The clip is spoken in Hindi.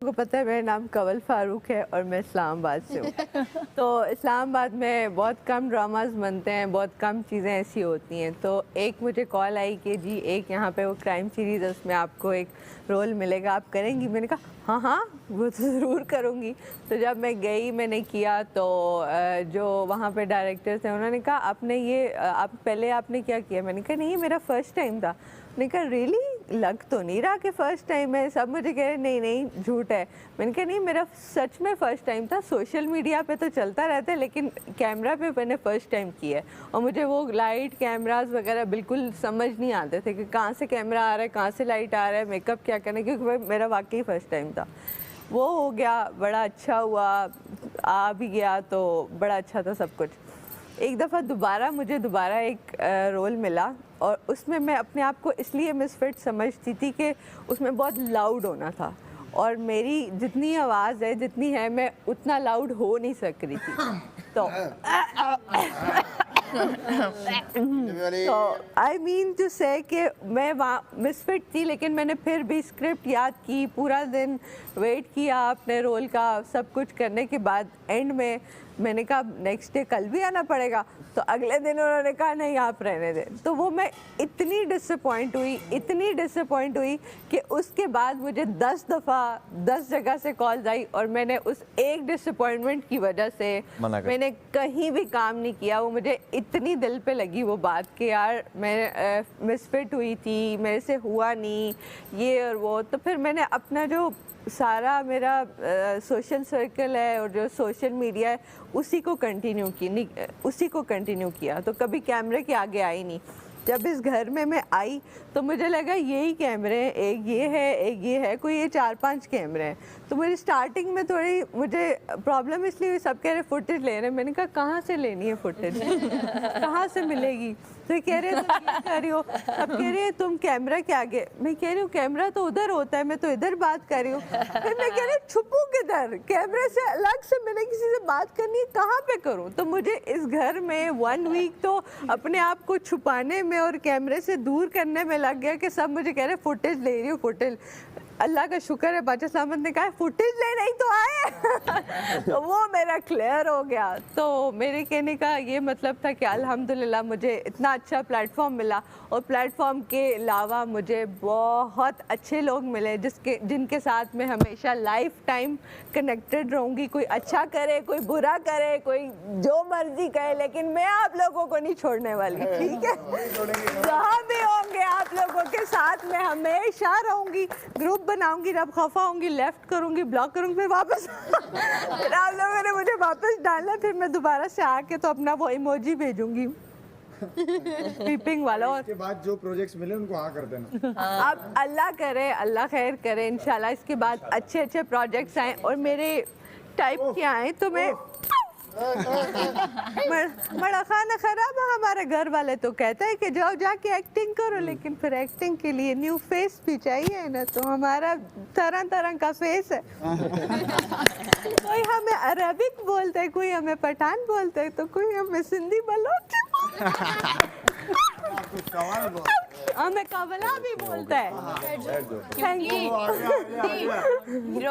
को पता है मेरा नाम कंवल फारूक है और मैं इस्लामाबाद से हूँ। तो इस्लामाबाद में बहुत कम ड्रामास बनते हैं, बहुत कम चीज़ें ऐसी होती हैं। तो एक मुझे कॉल आई कि जी एक यहाँ पे वो क्राइम सीरीज़ है, उसमें आपको एक रोल मिलेगा, आप करेंगी? मैंने कहा हाँ हाँ वो तो ज़रूर करूँगी। तो जब मैं गई, मैंने किया, तो जो वहाँ पे डायरेक्टर थे उन्होंने कहा आपने ये आप पहले आपने क्या किया? मैंने कहा नहीं, ये मेरा फर्स्ट टाइम था। मैंने कहा रियली, लग तो नहीं रहा कि फ़र्स्ट टाइम है। सब मुझे कह रहे नहीं नहीं झूठ है। मैंने कहा नहीं, मेरा सच में फ़र्स्ट टाइम था। सोशल मीडिया पे तो चलता रहता है, लेकिन कैमरा पे मैंने फ़र्स्ट टाइम किया है। और मुझे वो लाइट कैमरास वगैरह बिल्कुल समझ नहीं आते थे कि कहाँ से कैमरा आ रहा है, कहाँ से लाइट आ रहा है, मेकअप क्या करना है, क्योंकि मेरा वाकई फ़र्स्ट टाइम था। वो हो गया, बड़ा अच्छा हुआ, आ भी गया, तो बड़ा अच्छा था सब कुछ। एक दफ़ा मुझे एक रोल मिला और उसमें मैं अपने आप को इसलिए मिसफिट समझती थी कि उसमें बहुत लाउड होना था और मेरी जितनी आवाज़ है जितनी है मैं उतना लाउड हो नहीं सक रही थी। तो आई मीन टू से कि मैं वहाँ मिसफिट थी, लेकिन मैंने फिर भी स्क्रिप्ट याद की, पूरा दिन वेट किया अपने रोल का, सब कुछ करने के बाद एंड में मैंने कहा नेक्स्ट डे कल भी आना पड़ेगा। तो अगले दिन उन्होंने कहा नहीं आप रहने दें। तो वो मैं इतनी डिसअपॉइंट हुई कि उसके बाद मुझे 10 दफ़ा 10 जगह से कॉल्स आई और मैंने उस एक डिसअपॉइंटमेंट की वजह से मैंने कहीं भी काम नहीं किया। वो मुझे इतनी दिल पे लगी वो बात कि यार मैं मिसफिट हुई थी, मेरे से हुआ नहीं ये और वो। तो फिर मैंने अपना जो सारा मेरा सोशल सर्कल है और जो सोशल मीडिया है उसी को कंटिन्यू किया। तो कभी कैमरे के आगे आई नहीं। जब इस घर में मैं आई तो मुझे लगा यही कैमरे हैं, एक ये है, कोई ये 4-5 कैमरे हैं। तो मेरी स्टार्टिंग में थोड़ी मुझे प्रॉब्लम इसलिए हुई, सब कह रहे फुटेज ले रहे हैं। मैंने कहा कहाँ से लेनी है फुटेज कहाँ से मिलेगी? तो कह रहे तुम क्या कर रही हो? अब कह रही है तुम कैमरा के आगे। मैं कह रही हूँ कैमरा तो उधर होता है, मैं तो इधर बात कर रही हूँ। फिर मैं कह रही हूँ छुपूं किधर? कैमरे से अलग से मैंने किसी से बात करनी है, कहाँ पे करूँ? तो मुझे इस घर में 1 वीक तो अपने आप को छुपाने में और कैमरे से दूर करने में लग गया कि सब मुझे कह रहे फुटेज ले रही हूँ फुटेज। अल्लाह का शुक्र है बादशाह सलामत ने कहा फुटेज ले नहीं तो आए तो वो मेरा क्लियर हो गया। तो मेरे कहने का ये मतलब था कि अल्हम्दुलिल्लाह मुझे इतना अच्छा प्लेटफॉर्म मिला और प्लेटफॉर्म के अलावा मुझे बहुत अच्छे लोग मिले जिनके साथ मैं हमेशा लाइफ टाइम कनेक्टेड रहूँगी। कोई अच्छा करे, कोई बुरा करे, कोई जो मर्जी करे, लेकिन मैं आप लोगों को नहीं छोड़ने वाली, ठीक है? जहाँ भी होंगे आप लोगों के साथ मैं हमेशा रहूँगी। ग्रुप बनाऊंगी, जब खफा होंगी लेफ्ट करूंगी, ब्लॉक करूंगी, फिर वापस फिर आप लोगों ने मुझे वापस डालना, फिर मैं दोबारा से आके तो अपना वो इमोजी भेजूंगी पीपिंग वाला। और इसके बाद जो प्रोजेक्ट्स मिले उनको हाँ कर देना। अब अल्लाह करे, अल्लाह खैर करे, इंशाल्लाह इसके बाद अच्छे प्रोजेक्ट्स आए और मेरे टाइप के आए तो मैं बड़ा खाना खराब है। हमारे घर वाले तो कहते हैं कि जाओ जाके एक्टिंग करो, लेकिन फिर एक्टिंग के लिए न्यू फेस भी चाहिए ना। तो हमारा तरह तरह का फेस है कोई हमें अरबिक बोलते है, कोई हमें पठान बोलते है, तो कोई हमें सिंधी बलोच हमें कवला भी बोलता है। Thank you.